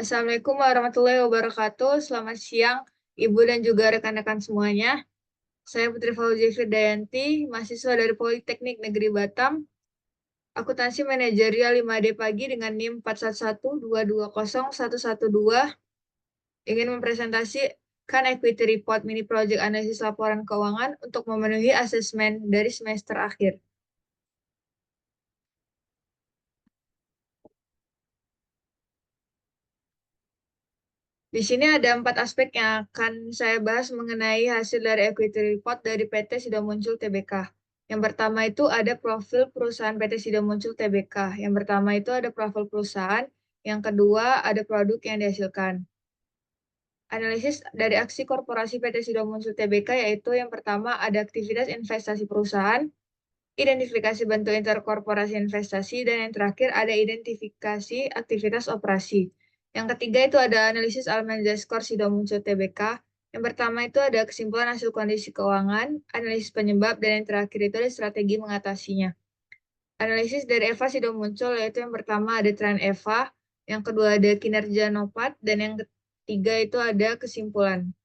Assalamualaikum warahmatullahi wabarakatuh. Selamat siang, Ibu dan juga rekan-rekan semuanya. Saya Putri Fauzi Firdayanti, mahasiswa dari Politeknik Negeri Batam, akuntansi manajerial 5D pagi dengan NIM 411220112, ingin mempresentasikan equity report mini project analisis laporan keuangan untuk memenuhi asesmen dari semester akhir. Di sini ada 4 aspek yang akan saya bahas mengenai hasil dari equity report dari PT Sido Muncul Tbk. Yang pertama itu ada profil perusahaan PT Sido Muncul Tbk. Yang pertama itu ada profil perusahaan, yang kedua ada produk yang dihasilkan. Analisis dari aksi korporasi PT Sido Muncul Tbk yaitu yang pertama ada aktivitas investasi perusahaan, identifikasi bentuk interkorporasi investasi, dan yang terakhir ada identifikasi aktivitas operasi. Yang ketiga itu ada analisis Almanza Score Sido Muncul Tbk. Yang pertama itu ada kesimpulan hasil kondisi keuangan, analisis penyebab, dan yang terakhir itu ada strategi mengatasinya. Analisis dari EVA Sido Muncul yaitu yang pertama ada tren EVA, yang kedua ada kinerja NOPAT, dan yang ketiga itu ada kesimpulan.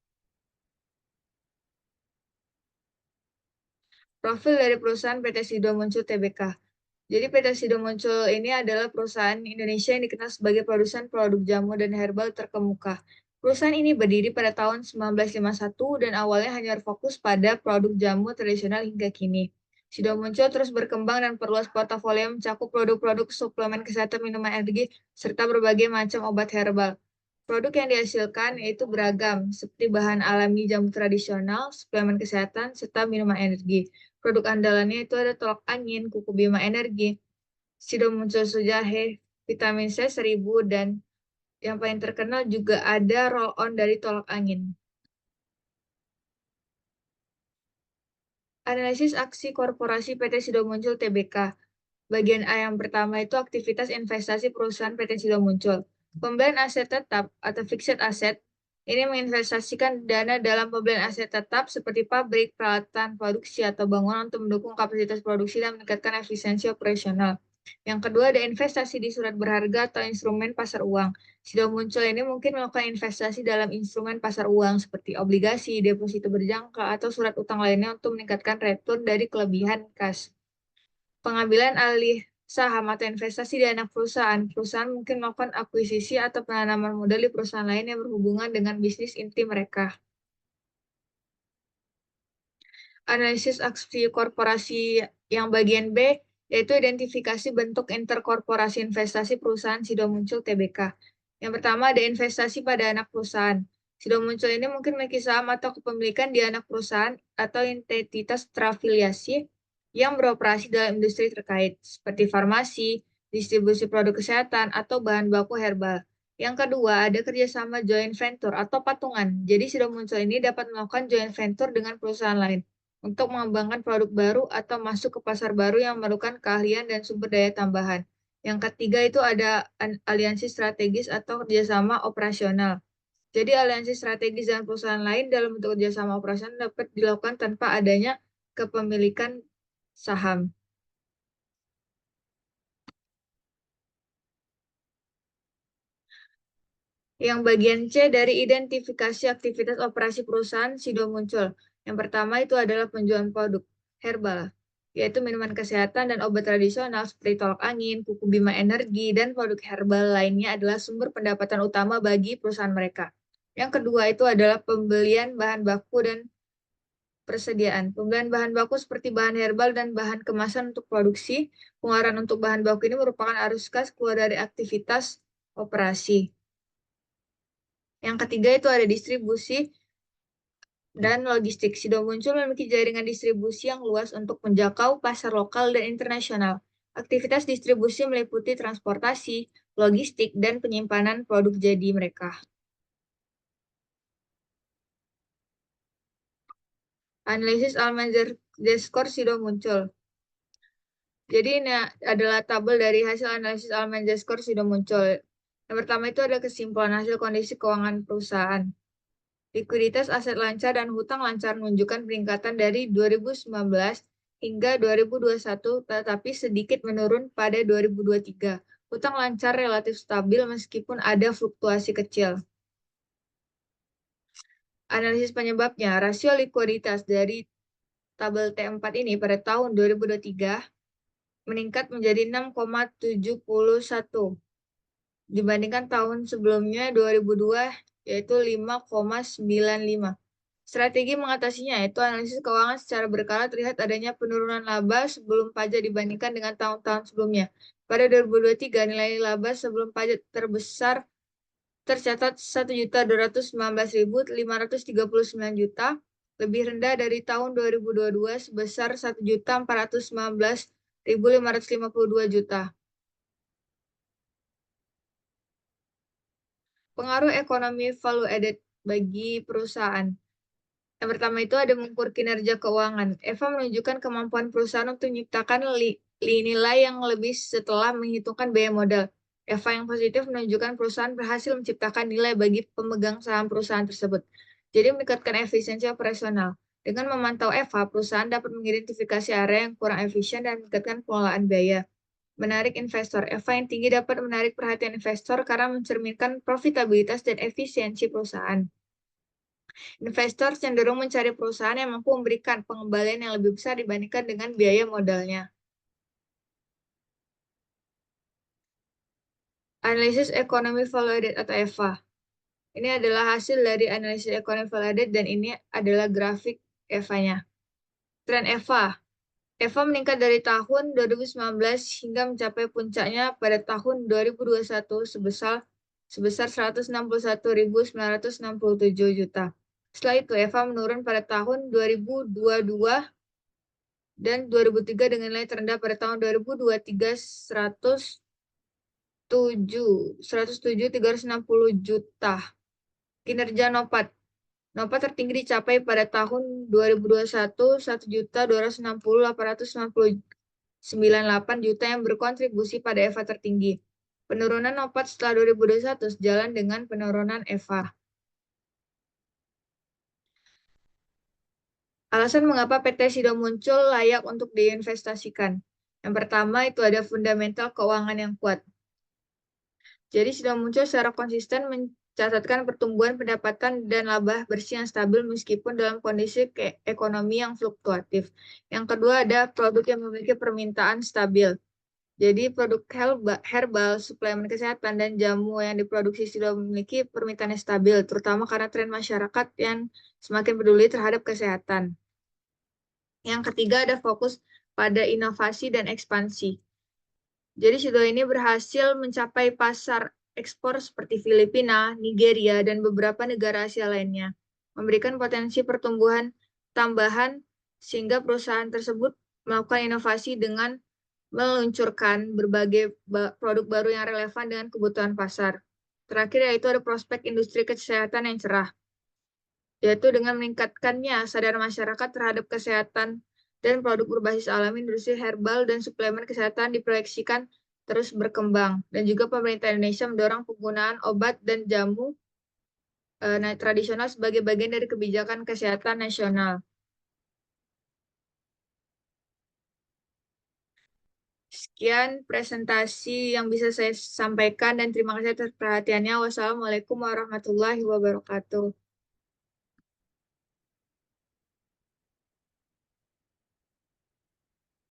Profil dari perusahaan PT Sido Muncul Tbk. Jadi PT Sido Muncul ini adalah perusahaan Indonesia yang dikenal sebagai produsen produk jamu dan herbal terkemuka. Perusahaan ini berdiri pada tahun 1951 dan awalnya hanya berfokus pada produk jamu tradisional hingga kini. Sido Muncul terus berkembang dan perluas portofolio mencakup produk-produk suplemen kesehatan, minuman energi, serta berbagai macam obat herbal. Produk yang dihasilkan yaitu beragam, seperti bahan alami jamu tradisional, suplemen kesehatan, serta minuman energi. Produk andalannya itu ada tolak angin, kuku bima energi, Sido Muncul Sujahe, vitamin C 1000, dan yang paling terkenal juga ada roll-on dari tolak angin. Analisis aksi korporasi PT Sido Muncul Tbk. Bagian A yang pertama itu aktivitas investasi perusahaan PT Sido Muncul. Pembelian aset tetap atau fixed asset ini menginvestasikan dana dalam pembelian aset tetap seperti pabrik, peralatan, produksi, atau bangunan untuk mendukung kapasitas produksi dan meningkatkan efisiensi operasional. Yang kedua ada investasi di surat berharga atau instrumen pasar uang. Sido Muncul ini mungkin melakukan investasi dalam instrumen pasar uang seperti obligasi, deposito berjangka, atau surat utang lainnya untuk meningkatkan return dari kelebihan kas. Pengambilan alih saham atau investasi di anak perusahaan. Perusahaan mungkin melakukan akuisisi atau penanaman modal di perusahaan lain yang berhubungan dengan bisnis inti mereka. Analisis aksi korporasi yang bagian B, yaitu identifikasi bentuk interkorporasi investasi perusahaan Sido Muncul Tbk. Yang pertama ada investasi pada anak perusahaan. Sido Muncul ini mungkin memiliki saham atau kepemilikan di anak perusahaan atau entitas terafiliasi yang beroperasi dalam industri terkait, seperti farmasi, distribusi produk kesehatan, atau bahan baku herbal. Yang kedua, ada kerjasama joint venture atau patungan. Jadi Sido Muncul ini dapat melakukan joint venture dengan perusahaan lain untuk mengembangkan produk baru atau masuk ke pasar baru yang memerlukan keahlian dan sumber daya tambahan. Yang ketiga itu ada aliansi strategis atau kerjasama operasional. Jadi aliansi strategis dengan perusahaan lain dalam bentuk kerjasama operasional dapat dilakukan tanpa adanya kepemilikan saham. Yang bagian C dari identifikasi aktivitas operasi perusahaan Sido Muncul. Yang pertama itu adalah penjualan produk herbal, yaitu minuman kesehatan dan obat tradisional seperti tolak angin, kuku bima energi, dan produk herbal lainnya adalah sumber pendapatan utama bagi perusahaan mereka. Yang kedua itu adalah pembelian bahan baku dan persediaan. Pembelian bahan baku seperti bahan herbal dan bahan kemasan untuk produksi. Pengeluaran untuk bahan baku ini merupakan arus kas keluar dari aktivitas operasi. Yang ketiga itu ada distribusi dan logistik. Sido Muncul memiliki jaringan distribusi yang luas untuk menjangkau pasar lokal dan internasional. Aktivitas distribusi meliputi transportasi, logistik, dan penyimpanan produk jadi mereka. Analisis Almanzar Score Sido Muncul. Jadi ini adalah tabel dari hasil analisis Almanzar Score Sido Muncul. Yang pertama itu ada kesimpulan hasil kondisi keuangan perusahaan. Likuiditas aset lancar dan hutang lancar menunjukkan peningkatan dari 2019 hingga 2021, tetapi sedikit menurun pada 2023. Utang lancar relatif stabil meskipun ada fluktuasi kecil. Analisis penyebabnya, rasio likuiditas dari tabel T4 ini pada tahun 2023 meningkat menjadi 6,71 dibandingkan tahun sebelumnya 2002 yaitu 5,95. Strategi mengatasinya yaitu analisis keuangan secara berkala terlihat adanya penurunan laba sebelum pajak dibandingkan dengan tahun-tahun sebelumnya. Pada 2023 nilai laba sebelum pajak terbesar tercatat 1.219.539 juta, lebih rendah dari tahun 2022 sebesar 1.419.552 juta. Pengaruh ekonomi value added bagi perusahaan. Yang pertama itu ada mengukur kinerja keuangan. EVA menunjukkan kemampuan perusahaan untuk menciptakan nilai yang lebih setelah menghitungkan biaya modal. EVA yang positif menunjukkan perusahaan berhasil menciptakan nilai bagi pemegang saham perusahaan tersebut. Jadi meningkatkan efisiensi operasional. Dengan memantau EVA, perusahaan dapat mengidentifikasi area yang kurang efisien dan meningkatkan pengelolaan biaya. Menarik investor. EVA yang tinggi dapat menarik perhatian investor karena mencerminkan profitabilitas dan efisiensi perusahaan. Investor cenderung mencari perusahaan yang mampu memberikan pengembalian yang lebih besar dibandingkan dengan biaya modalnya. Analisis ekonomi value added atau EVA. Ini adalah hasil dari analisis ekonomi value added dan ini adalah grafik EVA-nya. Tren EVA. EVA meningkat dari tahun 2019 hingga mencapai puncaknya pada tahun 2021 sebesar 161.967 juta. Setelah itu EVA menurun pada tahun 2022 dan 2003 dengan nilai terendah pada tahun 2023 107.360 juta. Kinerja NOPAT. NOPAT tertinggi dicapai pada tahun 2021 1.260.898 juta yang berkontribusi pada EVA tertinggi. Penurunan NOPAT setelah 2021 sejalan dengan penurunan EVA. Alasan mengapa PT Sido Muncul layak untuk diinvestasikan. Yang pertama itu ada fundamental keuangan yang kuat. Jadi Sido Muncul secara konsisten mencatatkan pertumbuhan pendapatan dan laba bersih yang stabil meskipun dalam kondisi ekonomi yang fluktuatif. Yang kedua ada produk yang memiliki permintaan stabil. Jadi produk herbal, suplemen kesehatan, dan jamu yang diproduksi Sido memiliki permintaan yang stabil, terutama karena tren masyarakat yang semakin peduli terhadap kesehatan. Yang ketiga ada fokus pada inovasi dan ekspansi. Jadi Sido ini berhasil mencapai pasar ekspor seperti Filipina, Nigeria, dan beberapa negara Asia lainnya, memberikan potensi pertumbuhan tambahan sehingga perusahaan tersebut melakukan inovasi dengan meluncurkan berbagai produk baru yang relevan dengan kebutuhan pasar. Terakhir yaitu ada prospek industri kesehatan yang cerah, yaitu dengan meningkatkannya sadar masyarakat terhadap kesehatan dan produk berbasis alami, industri herbal dan suplemen kesehatan diproyeksikan terus berkembang. Dan juga pemerintah Indonesia mendorong penggunaan obat dan jamu tradisional sebagai bagian dari kebijakan kesehatan nasional. Sekian presentasi yang bisa saya sampaikan dan terima kasih atas perhatiannya. Wassalamualaikum warahmatullahi wabarakatuh.